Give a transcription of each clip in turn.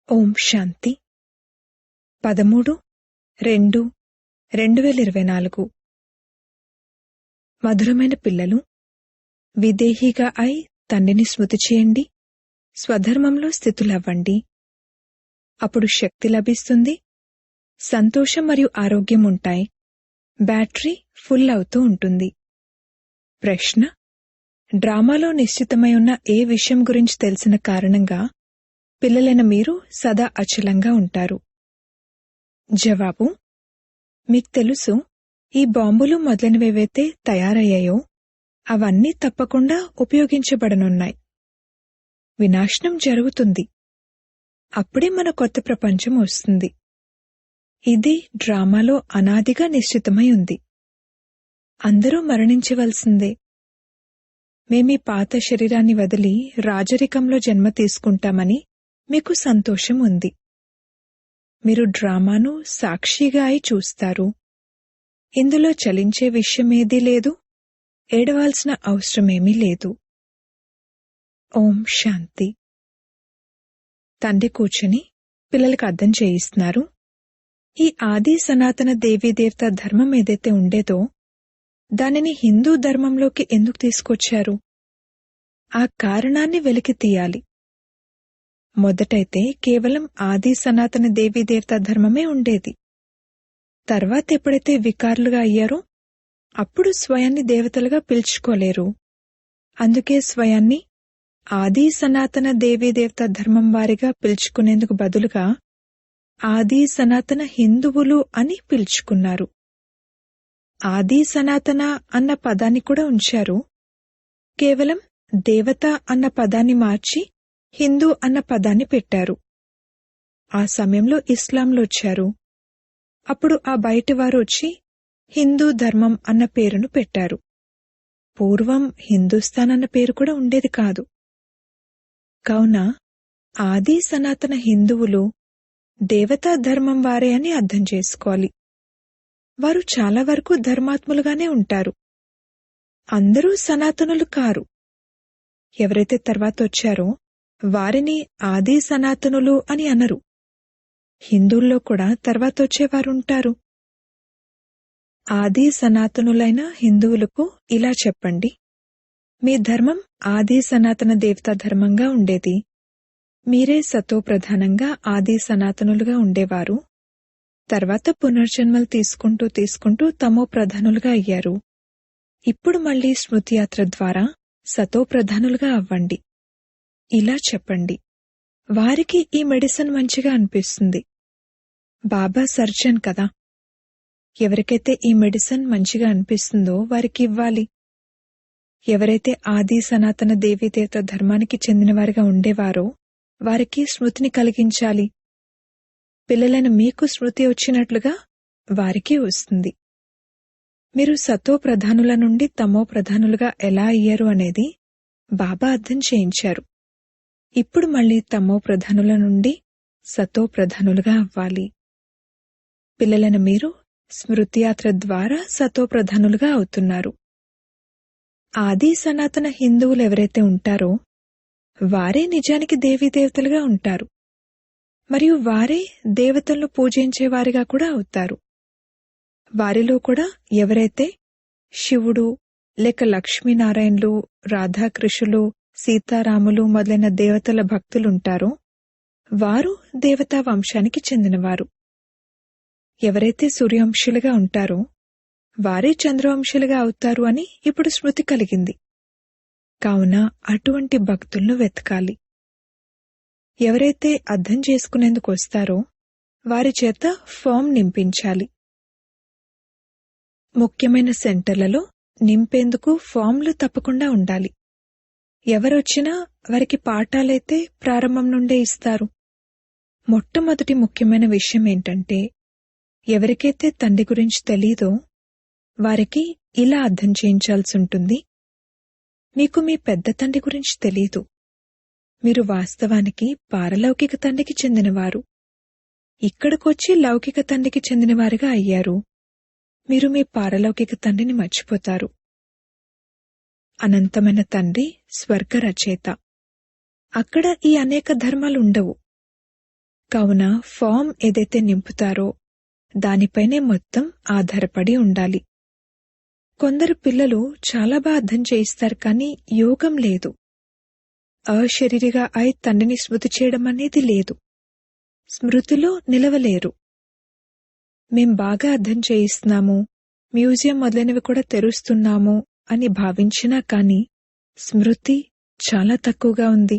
ఓం శాంతి 13/2/2024 మధురమైన పిల్లలు, విదేహిగా అయి తండ్రిని స్మృతి చేయండి. స్వధర్మంలో స్థితులవ్వండి. అప్పుడు శక్తి లభిస్తుంది, సంతోషం మరియు ఆరోగ్యం ఉంటాయి. బ్యాటరీ ఫుల్ అవుతూ ఉంటుంది. ప్రశ్న: డ్రామాలో నిశ్చితమై ఉన్న ఏ విషయం గురించి తెలిసిన కారణంగా పిల్లలైన మీరు సదా అచలంగా ఉంటారు? జవాబు: మీకు తెలుసు, ఈ బాంబులు మొదలైనవేవైతే తయారయ్యాయో అవన్నీ తప్పకుండా ఉపయోగించబడనున్నాయి. వినాశనం జరుగుతుంది. అప్పుడే మన కొత్త ప్రపంచం వస్తుంది. ఇది డ్రామాలో అనాదిగా నిశ్చితమై ఉంది. అందరూ మరణించవలసిందే. మేమీ పాత శరీరాన్ని వదిలి రాజరికంలో జన్మ తీసుకుంటామని మీకు సంతోషం ఉంది. మీరు డ్రామాను సాక్షిగా అయి చూస్తారు. ఇందులో చలించే విషయమేదీ లేదు. ఏడవాల్సిన అవసరమేమీ లేదు. ఓం శాంతి. తండ్రి కూర్చుని పిల్లలకు అర్థం చేయిస్తున్నారు. ఈ ఆది సనాతన దేవీదేవత ధర్మం ఏదైతే ఉండేదో దానిని హిందూ ధర్మంలోకి ఎందుకు తీసుకొచ్చారు? ఆ కారణాన్ని వెలికి తీయాలి. మొదటైతే కేవలం ఆది సనాతన దేవీదేవత ధర్మమే ఉండేది. తర్వాత ఎప్పుడైతే వికారులుగా అయ్యారో అప్పుడు స్వయాన్ని దేవతలుగా పిలుచుకోలేరు. అందుకే స్వయాన్ని ఆది సనాతన దేవీదేవత ధర్మం వారిగా పిలుచుకునేందుకు బదులుగా ఆది సనాతన హిందువులు అని పిలుచుకున్నారు. ఆది సనాతన అన్న పదాన్ని కూడా ఉంచారు. కేవలం దేవత అన్న పదాన్ని మార్చి హిందూ అన్న పదాన్ని పెట్టారు. ఆ సమయంలో ఇస్లాంలు వచ్చారు. అప్పుడు ఆ బయటివారు వచ్చి హిందూ ధర్మం అన్న పేరును పెట్టారు. పూర్వం హిందూస్థాన్ అన్న పేరు కూడా ఉండేది కాదు. కావున ఆది సనాతన హిందువులు దేవతా ధర్మం వారే అని అర్థం చేసుకోవాలి. వారు చాలా వరకు ధర్మాత్ములుగానే ఉంటారు. అందరూ సనాతనులు కారు. ఎవరైతే తర్వాత వచ్చారో వారిని ఆది సనాతనులు అని అనరు. హిందువుల్లో కూడా తర్వాత వచ్చేవారుంటారు. ఆది సనాతనులైన హిందువులకు ఇలా చెప్పండి: మీ ధర్మం ఆది సనాతన దేవతా ధర్మంగా ఉండేది. మీరే సతో ప్రధానంగా ఆది సనాతనులుగా ఉండేవారు. తర్వాత పునర్జన్మలు తీసుకుంటూ తమో ప్రధానులుగా అయ్యారు. ఇప్పుడు మళ్లీ స్మృతియాత్ర ద్వారా సతో ప్రధానులుగా అవ్వండి. ఇలా చెప్పండి. వారికి ఈ మెడిసిన్ మంచిగా అనిపిస్తుంది. బాబా సర్జన్ కదా. ఎవరికైతే ఈ మెడిసిన్ మంచిగా అనిపిస్తుందో వారికి ఇవ్వాలి. ఎవరైతే ఆది సనాతన దేవీదేవత ధర్మానికి చెందినవారిగా ఉండేవారో వారికి స్మృతిని కలిగించాలి. పిల్లలైన మీకు స్మృతి వచ్చినట్లుగా వారికి వస్తుంది. మీరు సతో ప్రధానుల నుండి తమో ప్రధానులుగా ఎలా అయ్యారు అనేది బాబా అర్థం చేయించారు. ఇప్పుడు మళ్లీ తమో ప్రధానుల నుండి సతో ప్రధానులుగా అవ్వాలి. పిల్లలైన మీరు స్మృతియాత్ర ద్వారా సతో ప్రధానులుగా అవుతున్నారు. ఆది సనాతన హిందువులు ఎవరైతే ఉంటారో వారే నిజానికి దేవీదేవతలుగా ఉంటారు. మరియు వారే దేవతలను పూజించేవారిగా కూడా అవుతారు. వారిలో కూడా ఎవరైతే శివుడు లేక లక్ష్మీనారాయణులు, రాధాకృష్ణులు, సీతారాములు మొదలైన దేవతల భక్తులుంటారో వారు దేవతా వంశానికి చెందినవారు. ఎవరైతే సూర్యవంశులుగా ఉంటారో వారే చంద్రవంశులుగా అవుతారు అని ఇప్పుడు స్మృతి కలిగింది. కావున అటువంటి భక్తులను వెతకాలి. ఎవరైతే అర్థం చేసుకునేందుకు వస్తారో వారి చేత ఫామ్ నింపించాలి. ముఖ్యమైన సెంటర్లలో నింపేందుకు ఫామ్లు తప్పకుండా ఉండాలి. ఎవరొచ్చినా వారికి పాఠాలైతే ప్రారంభం నుండే ఇస్తారు. మొట్టమొదటి ముఖ్యమైన విషయం ఏంటంటే, ఎవరికైతే తండ్రి గురించి తెలీదో వారికి ఇలా అర్థం చేయించాల్సి ఉంటుంది: మీకు మీ పెద్ద తండ్రి గురించి తెలీదు. మీరు వాస్తవానికి పారలౌకిక తండ్రికి చెందినవారు. ఇక్కడికొచ్చి లౌకిక తండ్రికి చెందినవారుగా అయ్యారు. మీరు మీ పారలౌకిక తండ్రిని మర్చిపోతారు. అనంతమైన తండ్రి స్వర్గ రచయిత. అక్కడ ఈ అనేక ధర్మాలుండవు. కావున ఫామ్ ఏదైతే నింపుతారో దానిపైనే మొత్తం ఆధారపడి ఉండాలి. కొందరు పిల్లలు చాలా బాగా అర్థం చేయిస్తారు, కానీ యోగం లేదు. అశరీరిగా అయి తండ్రిని స్మృతి చేయడం అనేది లేదు. స్మృతిలో నిలవలేరు. మేం బాగా అర్థం చేయిస్తున్నాము, మ్యూజియం మొదలైనవి కూడా తెరుస్తున్నాము అని భావించినా కానీ స్మృతి చాలా తక్కువగా ఉంది.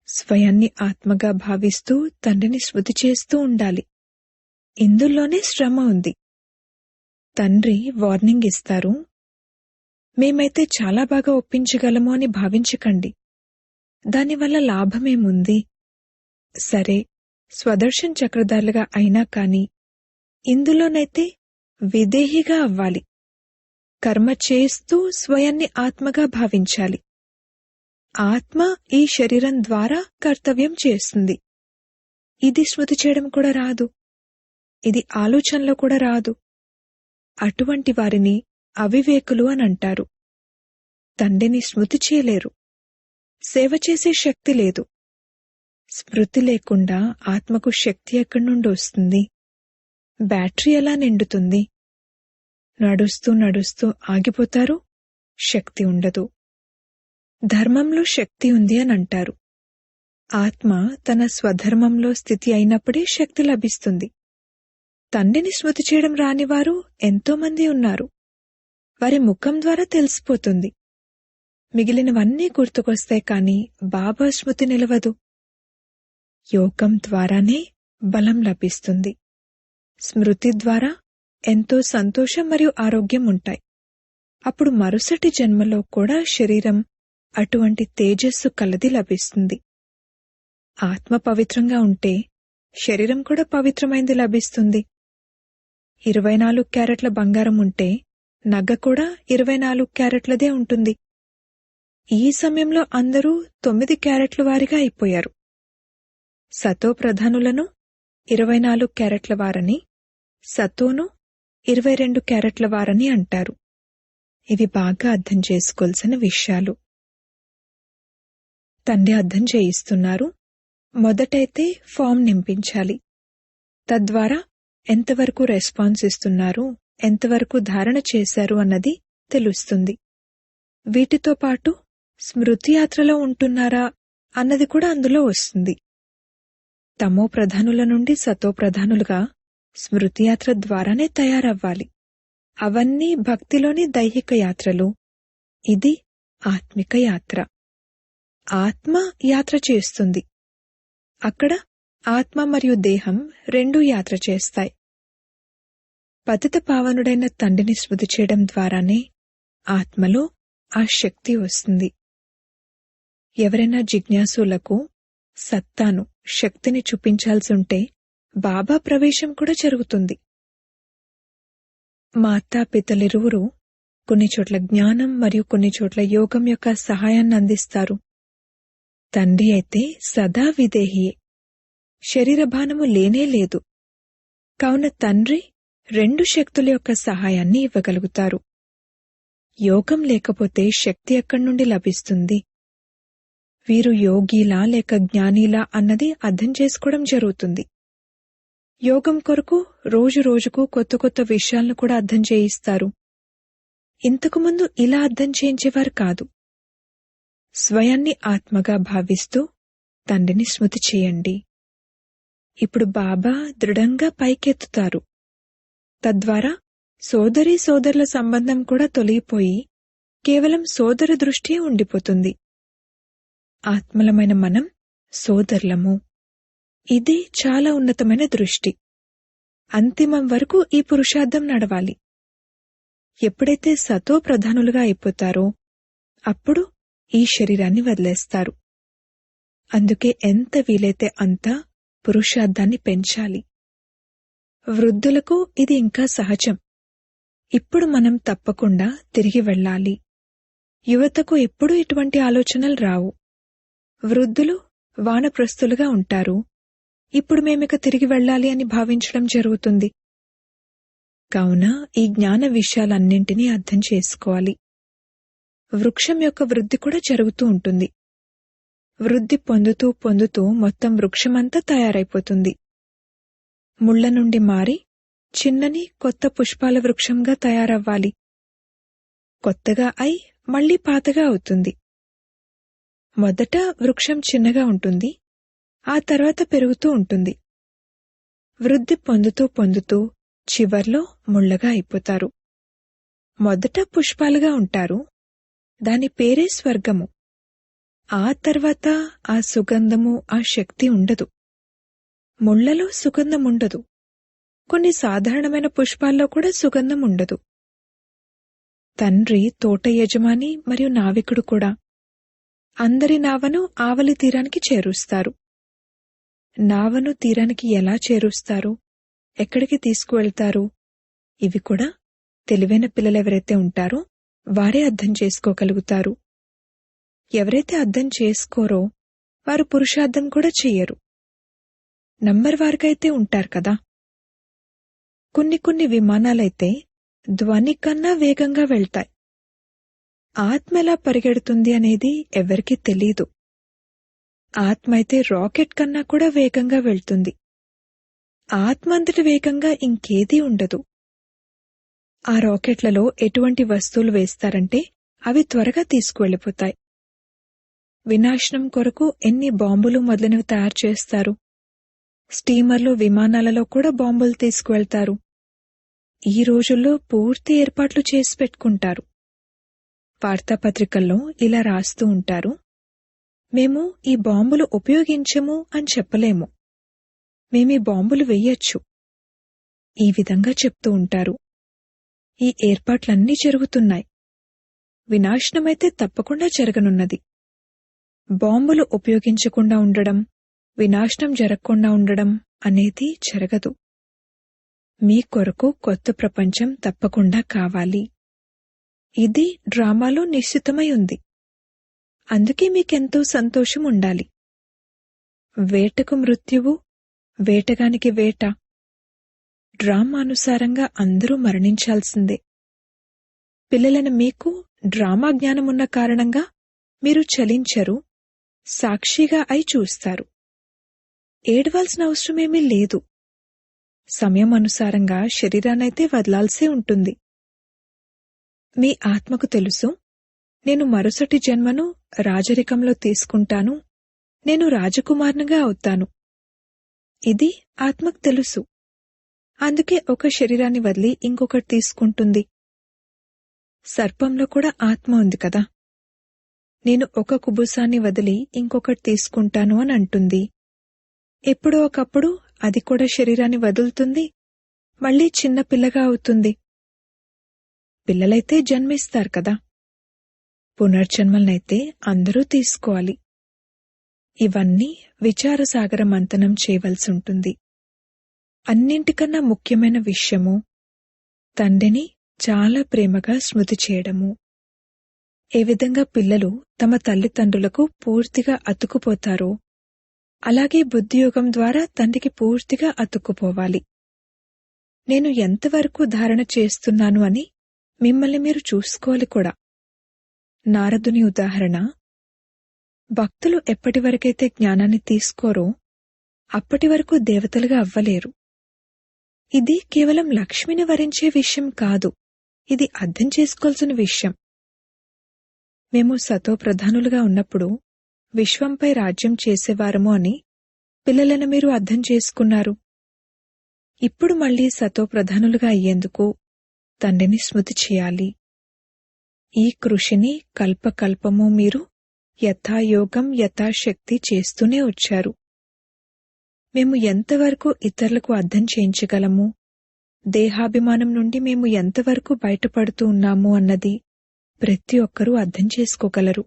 స్వయాన్ని ఆత్మగా భావిస్తూ తండ్రిని స్మృతి చేస్తూ ఉండాలి. ఇందులోనే శ్రమ ఉంది. తండ్రి వార్నింగ్ ఇస్తారు, మేమైతే చాలా బాగా ఒప్పించగలము అని భావించకండి. దానివల్ల లాభమేముంది? సరే, స్వదర్శన్ చక్రధారులుగా అయినా కాని ఇందులోనైతే విదేహిగా అవ్వాలి. కర్మ చేస్తూ స్వయాన్ని ఆత్మగా భావించాలి. ఆత్మ ఈ శరీరం ద్వారా కర్తవ్యం చేస్తుంది. ఇది స్మృతి చేయడం కూడా రాదు, ఇది ఆలోచనలో కూడా రాదు. అటువంటి వారిని అవివేకులు అని అంటారు. తండ్రిని స్మృతి చేయలేరు. సేవ చేసే శక్తి లేదు. స్మృతి లేకుండా ఆత్మకు శక్తి ఎక్కడి నుండి వస్తుంది? బ్యాటరీ ఎలా నిండుతుంది? నడుస్తూ నడుస్తూ ఆగిపోతారు, శక్తి ఉండదు. ధర్మంలో శక్తి ఉంది అని అంటారు. ఆత్మ తన స్వధర్మంలో స్థితి అయినప్పుడే శక్తి లభిస్తుంది. తండ్రిని స్మృతి చేయడం రానివారు ఎంతోమంది ఉన్నారు. వారి ముఖం ద్వారా తెలిసిపోతుంది. మిగిలినవన్నీ గుర్తుకొస్తాయి, కాని బాబా స్మృతి నిలవదు. యోగం ద్వారానే బలం లభిస్తుంది. స్మృతి ద్వారా ఎంతో సంతోషం మరియు ఆరోగ్యం ఉంటాయి. అప్పుడు మరుసటి జన్మలో కూడా శరీరం అటువంటి తేజస్సు కలది లభిస్తుంది. ఆత్మ పవిత్రంగా ఉంటే శరీరం కూడా పవిత్రమైంది లభిస్తుంది. 24 క్యారెట్ల బంగారం ఉంటే నగ కూడా 24 క్యారెట్లదే ఉంటుంది. ఈ సమయంలో అందరూ 9 క్యారెట్ల వారిగా అయిపోయారు. సతో ప్రధానులను 24 క్యారెట్ల వారని, సతోను 22 క్యారెట్ల వారని అంటారు. ఇవి బాగా అర్థం చేసుకోవాల్సిన విషయాలు. తండ్రి అర్థం చేయిస్తున్నారు, మొదటైతే ఫామ్ నింపించాలి. తద్వారా ఎంతవరకు రెస్పాన్స్ ఇస్తున్నారు, ఎంతవరకు ధారణ చేశారు అన్నది తెలుస్తుంది. వీటితో పాటు స్మృతి యాత్రలో ఉంటున్నారా అన్నది కూడా అందులో వస్తుంది. తమో ప్రధానుల నుండి సతో ప్రధానులుగా స్మృతి యాత్ర ద్వారానే తయారవ్వాలి. అవన్నీ భక్తిలోని దైహిక యాత్రలు. ఇది ఆత్మిక యాత్ర. ఆత్మ యాత్ర చేస్తుంది. అక్కడ ఆత్మ మరియు దేహం రెండూ యాత్ర చేస్తాయి. పతిత పావనుడైన తండ్రిని స్మృతి చేయడం ద్వారానే ఆత్మలో ఆ శక్తి వస్తుంది. ఎవరైనా జిజ్ఞాసులకు సత్తాను, శక్తిని చూపించాల్సి ఉంటే బాబా ప్రవేశం కూడా జరుగుతుంది. మాతాపితలిరువురు కొన్ని చోట్ల జ్ఞానం మరియు కొన్ని చోట్ల యోగం యొక్క సహాయాన్ని అందిస్తారు. తండ్రి అయితే సదా విదేహియే, శరీరభానము లేనేలేదు. కావున తండ్రి 2 శక్తుల యొక్క సహాయాన్ని ఇవ్వగలుగుతారు. యోగం లేకపోతే శక్తి ఎక్కడి నుండి లభిస్తుంది? వీరు యోగిలా లేక జ్ఞానిలా అన్నది అర్థం చేసుకోవడం జరుగుతుంది. యోగం కొరకు రోజు రోజుకు కొత్త కొత్త విషయాలను కూడా అర్థం చేయిస్తారు. ఇంతకుముందు ఇలా అర్థం చేయించేవారు కాదు. స్వయాన్ని ఆత్మగా భావిస్తూ తండ్రిని స్మృతి చేయండి. ఇప్పుడు బాబా దృఢంగా పైకెత్తుతారు. తద్వారా సోదరీ సోదరుల సంబంధం కూడా తొలగిపోయి కేవలం సోదర దృష్టి ఉండిపోతుంది. ఆత్మలమైన మనం సోదరులము. ఇది చాలా ఉన్నతమైన దృష్టి. అంతిమం వరకు ఈ పురుషార్థం నడవాలి. ఎప్పుడైతే సతో ప్రధానులుగా అయిపోతారో అప్పుడు ఈ శరీరాన్ని వదిలేస్తారు. అందుకే ఎంత వీలైతే అంత పురుషార్థాన్ని పెంచాలి. వృద్ధులకు ఇది ఇంకా సహజం. ఇప్పుడు మనం తప్పకుండా తిరిగి వెళ్ళాలి. యువతకు ఎప్పుడూ ఇటువంటి ఆలోచనలు రావు. వృద్ధులు వానప్రస్థులుగా ఉంటారు. ఇప్పుడు మేమిక తిరిగి వెళ్ళాలి అని భావించడం జరుగుతుంది. కావున ఈ జ్ఞాన విషయాలన్నింటినీ అర్థం చేసుకోవాలి. వృక్షం యొక్క వృద్ధి కూడా జరుగుతూ ఉంటుంది. వృద్ధి పొందుతూ పొందుతూ మొత్తం వృక్షమంతా తయారైపోతుంది. ముళ్ళ నుండి మారి చిన్నని కొత్త పుష్పాల వృక్షంగా తయారవ్వాలి. కొత్తగా అయి మళ్లీ పాతగా అవుతుంది. మొదట వృక్షం చిన్నగా ఉంటుంది, ఆ తర్వాత పెరుగుతూ ఉంటుంది. వృద్ధి పొందుతూ పొందుతూ చివర్లో ముళ్ళగా అయిపోతారు. మొదట పుష్పాలుగా ఉంటారు, దాని పేరే స్వర్గము. ఆ తర్వాత ఆ సుగంధము, ఆ శక్తి ఉండదు. ముళ్లలో సుగంధం ఉండదు. కొన్ని సాధారణమైన పుష్పాల్లో కూడా సుగంధం ఉండదు. తండ్రి తోట యజమాని మరియు నావికుడు కూడా అందరి నావను ఆవలి తీరానికి చేరుస్తారు. నావను తీరానికి ఎలా చేరుస్తారు, ఎక్కడికి తీసుకువెళ్తారు, ఇవి కూడా తెలివైన పిల్లలెవరైతే ఉంటారో వారే అర్థం చేసుకోగలుగుతారు. ఎవరైతే అర్థం చేసుకోరో వారు పురుషార్థం కూడా చెయ్యరు. నంబర్ వారికైతే ఉంటారు కదా. కొన్ని విమానాలైతే ధ్వని కన్నా వేగంగా వెళ్తాయి. ఆత్మ ఎలా పరిగెడుతుంది అనేది ఎవరికీ తెలీదు. ఆత్మ అయితే రాకెట్ కన్నా కూడా వేగంగా వెళ్తుంది. ఆత్మ అంతటి వేగంగా ఇంకేదీ ఉండదు. ఆ రాకెట్లలో ఎటువంటి వస్తువులు వేస్తారంటే అవి త్వరగా తీసుకువెళ్ళిపోతాయి. వినాశనం కొరకు ఎన్ని బాంబులు మొదలైనవి తయారు చేస్తారు. స్టీమర్లు, విమానాలలో కూడా బాంబులు తీసుకువెళ్తారు. ఈ రోజుల్లో పూర్తి ఏర్పాట్లు చేసి పెట్టుకుంటారు. వార్తాపత్రికల్లో ఇలా రాస్తూ ఉంటారు, మేము ఈ బాంబులు ఉపయోగించము అని చెప్పలేము, మేమీ బాంబులు వెయ్యొచ్చు. ఈ విధంగా చెప్తూ ఉంటారు. ఈ ఏర్పాట్లన్నీ జరుగుతున్నాయి. వినాశనమైతే తప్పకుండా జరగనున్నది. బాంబులు ఉపయోగించకుండా ఉండడం, వినాశనం జరగకుండా ఉండడం అనేది జరగదు. మీ కొరకు కొత్త ప్రపంచం తప్పకుండా కావాలి. ఇది డ్రామాలో నిశ్చితమై ఉంది. అందుకే మీకెంతో సంతోషం ఉండాలి. వేటకు మృత్యువు, వేటగానికి వేట. డ్రామానుసారంగా అందరూ మరణించాల్సిందే. పిల్లలైన మీకు డ్రామా జ్ఞానమున్న కారణంగా మీరు చలించరు, సాక్షిగా అయి చూస్తారు. ఏడవాల్సిన అవసరమేమీ లేదు. సమయం అనుసారంగా శరీరాన్నైతే వదలాల్సే ఉంటుంది. మీ ఆత్మకు తెలుసు, నేను మరుసటి జన్మను రాజరికంలో తీసుకుంటాను, నేను రాజకుమారునిగా అవుతాను. ఇది ఆత్మకు తెలుసు. అందుకే ఒక శరీరాన్ని వదిలి ఇంకొకటి తీసుకుంటుంది. సర్పంలో కూడా ఆత్మ ఉంది కదా. నేను ఒక కుబుసాన్ని వదిలి ఇంకొకటి తీసుకుంటాను అని అంటుంది. ఎప్పుడో ఒకప్పుడు అది కూడా శరీరాన్ని వదులుతుంది, మళ్లీ చిన్న పిల్లగా అవుతుంది. పిల్లలైతే జన్మిస్తారు కదా. పునర్జన్మలనైతే అందరూ తీసుకోవాలి. ఇవన్నీ విచారసాగర మంథనం చేయవలసి ఉంటుంది. అన్నింటికన్నా ముఖ్యమైన విషయము తండ్రిని చాలా ప్రేమగా స్మృతి చేయడము. ఏ విధంగా పిల్లలు తమ తల్లిదండ్రులకు పూర్తిగా అతుక్కుపోతారో అలాగే బుద్ధియోగం ద్వారా తండ్రికి పూర్తిగా అతుక్కుపోవాలి. నేను ఎంతవరకు ధారణ చేస్తున్నాను అని మిమ్మల్ని మీరు చూసుకోవాలి కూడా. నారదుని ఉదాహరణ, భక్తులు ఎప్పటివరకైతే జ్ఞానాన్ని తీసుకోరో అప్పటి వరకు దేవతలుగా అవ్వలేరు. ఇది కేవలం లక్ష్మిని వరించే విషయం కాదు, ఇది అర్థం చేసుకోవాల్సిన విషయం. మేము సతోప్రధానులుగా ఉన్నప్పుడు విశ్వంపై రాజ్యం చేసేవారము అని పిల్లలను మీరు అర్థం చేసుకున్నారు. ఇప్పుడు మళ్లీ సతోప్రధానులుగా అయ్యేందుకు తండ్రిని స్మృతి చేయాలి. ఈ కృషిని కల్పకల్పము మీరు యథాయోగం యథాశక్తి చేస్తూనే వచ్చారు. మేము ఎంతవరకు ఇతరులకు అర్థం చేయించగలము, దేహాభిమానం నుండి మేము ఎంతవరకు బయటపడుతూ ఉన్నాము అన్నది ప్రతి ఒక్కరూ అర్థం చేసుకోగలరు.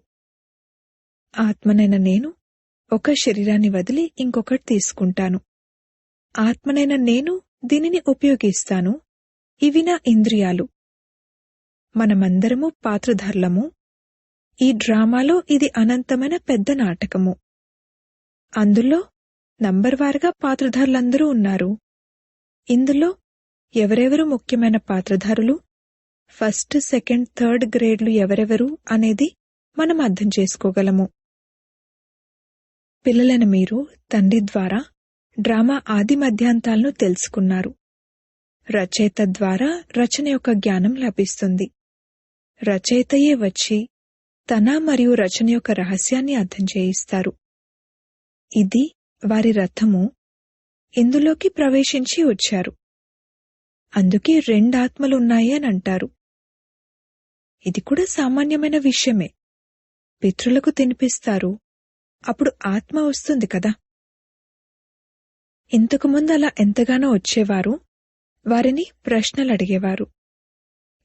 ఆత్మనైన నేను ఒక శరీరాన్ని వదిలి ఇంకొకటి తీసుకుంటాను. ఆత్మనైన నేను దీనిని ఉపయోగిస్తాను. ఇవి నా ఇంద్రియాలు. మనమందరము పాత్రధారులము. ఈ డ్రామాలో ఇది అనంతమైన పెద్ద నాటకము. అందులో నంబర్వారుగా పాత్రధారులందరూ ఉన్నారు. ఇందులో ఎవరెవరు ముఖ్యమైన పాత్రధారులు, ఫస్ట్, సెకండ్, థర్డ్ గ్రేడ్లు ఎవరెవరు అనేది మనం అర్థం చేసుకోగలము. పిల్లలైన మీరు తండ్రి ద్వారా డ్రామా ఆది మధ్యాంతాలను తెలుసుకున్నారు. రచయిత ద్వారా రచన యొక్క జ్ఞానం లభిస్తుంది. రచయితయే వచ్చి తన మరియు రచన యొక్క రహస్యాన్ని అర్థం చేయిస్తారు. ఇది వారి రథము. ఇందులోకి ప్రవేశించి వచ్చారు. అందుకే 2 ఆత్మలున్నాయి అని అంటారు. ఇది కూడా సామాన్యమైన విషయమే. పితృలకు తినిపిస్తారు, అప్పుడు ఆత్మ వస్తుంది కదా. ఇంతకుముందు అలా ఎంతగానో వచ్చేవారు, వారిని ప్రశ్నలు అడిగేవారు.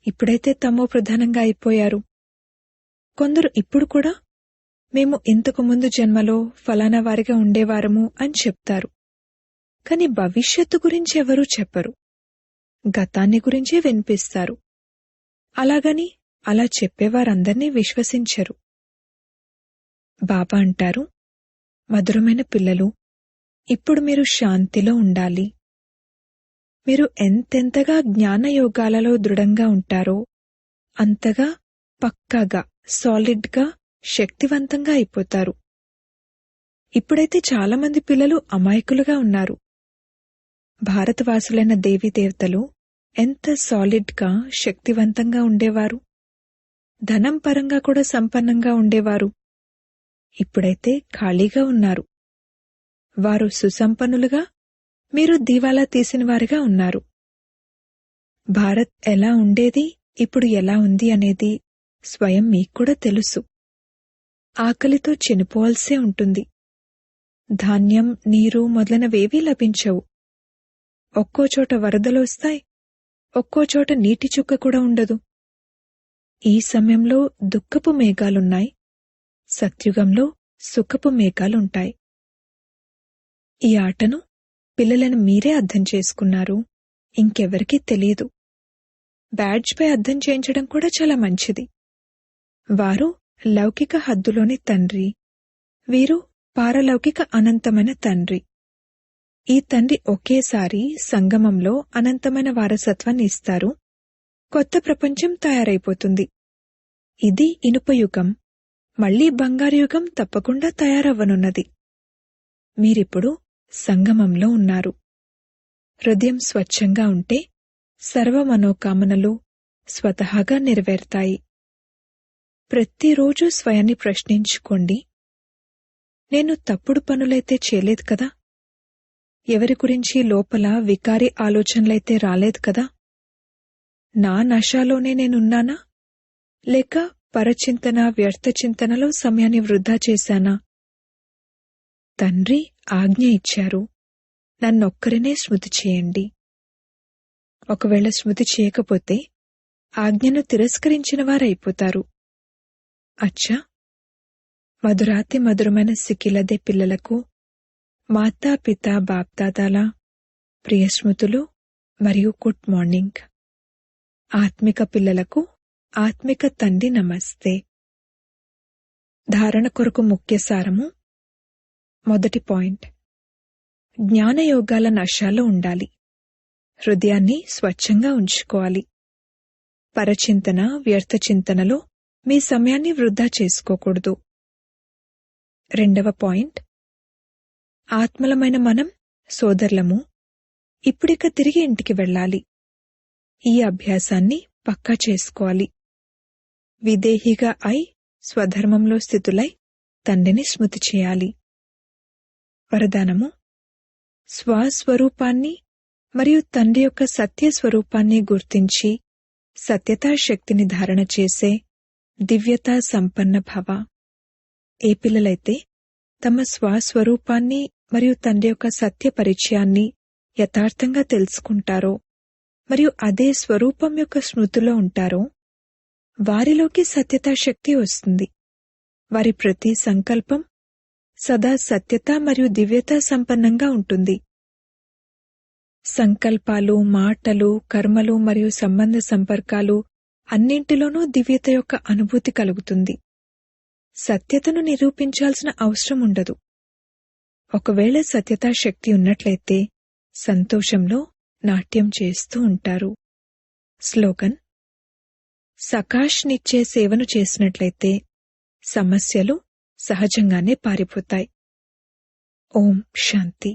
ఇప్పుడైతే తమో ప్రధానంగా అయిపోయారు. కొందరు ఇప్పుడు కూడా మేము ఇంతకుముందు జన్మలో ఫలానా వారిగా ఉండేవారము అని చెప్తారు. కాని భవిష్యత్తు గురించి ఎవరూ చెప్పరు. గతాన్ని గురించే వినిపిస్తారు. అలాగని అలా చెప్పేవారందర్నీ విశ్వసించరు. బాబా అంటారు, మధురమైన పిల్లలు, ఇప్పుడు మీరు శాంతిలో ఉండాలి. మీరు ఎంతెంతగా జ్ఞానయోగాలలో దృఢంగా ఉంటారో అంతగా పక్కాగా సాలిడ్గా శక్తివంతంగా అయిపోతారు. ఇప్పుడైతే చాలామంది పిల్లలు అమాయకులుగా ఉన్నారు. భారతవాసులైన దేవీదేవతలు ఎంత సాలిడ్గా శక్తివంతంగా ఉండేవారు. ధనం పరంగా కూడా సంపన్నంగా ఉండేవారు. ఇప్పుడైతే ఖాళీగా ఉన్నారు. వారు సుసంపన్నులుగా, మీరు దీవాలా తీసినవారిగా ఉన్నారు. భారత్ ఎలా ఉండేది, ఇప్పుడు ఎలా ఉంది అనేది స్వయం మీక్కూడా తెలుసు. ఆకలితో చనిపోవాల్సే ఉంటుంది. ధాన్యం, నీరు మొదలైనవేవీ లభించవు. ఒక్కోచోట వరదలొస్తాయి, ఒక్కోచోట నీటి చుక్క కూడా ఉండదు. ఈ సమయంలో దుఃఖపు మేఘాలున్నాయి, సత్యుగంలో సుఖపు మేఘాలుంటాయి. ఈ ఆటను పిల్లలను మీరే అర్థం చేసుకున్నారు, ఇంకెవరికీ తెలియదు. బ్యాడ్జ్పై అర్థం చేయించడం కూడా చాలా మంచిది. వారు లౌకిక హద్దులోని తండ్రి, వీరు పారలౌకిక అనంతమైన తండ్రి. ఈ తండ్రి ఒకేసారి సంగమంలో అనంతమైన వారసత్వాన్ని ఇస్తారు. కొత్త ప్రపంచం తయారైపోతుంది. ఇది ఇనుపయుగం. మళ్లీ బంగారు యుగం తప్పకుండా తయారవ్వనున్నది. మీరిప్పుడు సంగమంలో ఉన్నారు. హృదయం స్వచ్ఛంగా ఉంటే సర్వ మనోకామనలు స్వతహాగా నెరవేరుతాయి. ప్రతిరోజూ స్వయాన్ని ప్రశ్నించుకోండి, నేను తప్పుడు పనులైతే చేయలేదు కదా? ఎవరి గురించి లోపల వికారి ఆలోచనలైతే రాలేదు కదా? నా నశాలోనే నేనున్నానా? లేక పరచింతన, వ్యర్థ చింతనలో సమయాన్ని వృధా చేశానా? తండ్రి ఆజ్ఞ ఇచ్చారు, నన్నొక్కరినే స్మృతి చేయండి. ఒకవేళ స్మృతి చేయకపోతే ఆజ్ఞను తిరస్కరించిన వారైపోతారు. అచ్చా, మధురాతి మధురమైన సిక్కిలదే పిల్లలకు మాతాపిత బాప్దాదాల ప్రియ స్మృతులు మరియు గుడ్ మార్నింగ్. ఆత్మిక పిల్లలకు ఆత్మిక తండ్రి నమస్తే. ధారణ కొరకు ముఖ్య సారము. మొదటి పాయింట్, జ్ఞానయోగాల నశాలో ఉండాలి. హృదయాన్ని స్వచ్ఛంగా ఉంచుకోవాలి. పరచింతన, వ్యర్థ చింతనలో మీ సమయాన్ని వృధా చేసుకోకూడదు. రెండవ పాయింట్, ఆత్మలమైన మనం సోదరులము. ఇప్పుడిక తిరిగి ఇంటికి వెళ్ళాలి. ఈ అభ్యాసాన్ని పక్కా చేసుకోవాలి. విదేహిగా అయి స్వధర్మంలో స్థితులై తండ్రిని స్మృతి చేయాలి. వరదానము, స్వస్వరూపాన్ని మరియు తండ్రి యొక్క సత్యస్వరూపాన్ని గుర్తించి సత్యతా శక్తిని ధారణ చేసే దివ్యతా సంపన్న భవ. ఏ పిల్లలైతే తమ స్వస్వరూపాన్ని మరియు తండ్రి యొక్క సత్య పరిచయాన్ని యథార్థంగా తెలుసుకుంటారో మరియు అదే స్వరూపం యొక్క స్మృతిలో ఉంటారో వారిలోకి సత్యతా శక్తి వస్తుంది. వారి ప్రతి సంకల్పం సదా సత్యత మరియు దివ్యతా సంపన్నంగా ఉంటుంది. సంకల్పాలు, మాటలు, కర్మలు మరియు సంబంధ సంపర్కాలు అన్నింటిలోనూ దివ్యత యొక్క అనుభూతి కలుగుతుంది. సత్యతను నిరూపించాల్సిన అవసరం ఉండదు. ఒకవేళ సత్యతా శక్తి ఉన్నట్లయితే సంతోషంలో నాట్యం చేస్తూ ఉంటారు. స్లోగన్, సకాష్నిచ్చే సేవను చేసినట్లయితే సమస్యలు సహజంగానే పారిపోతాయి. ఓం శాంతి.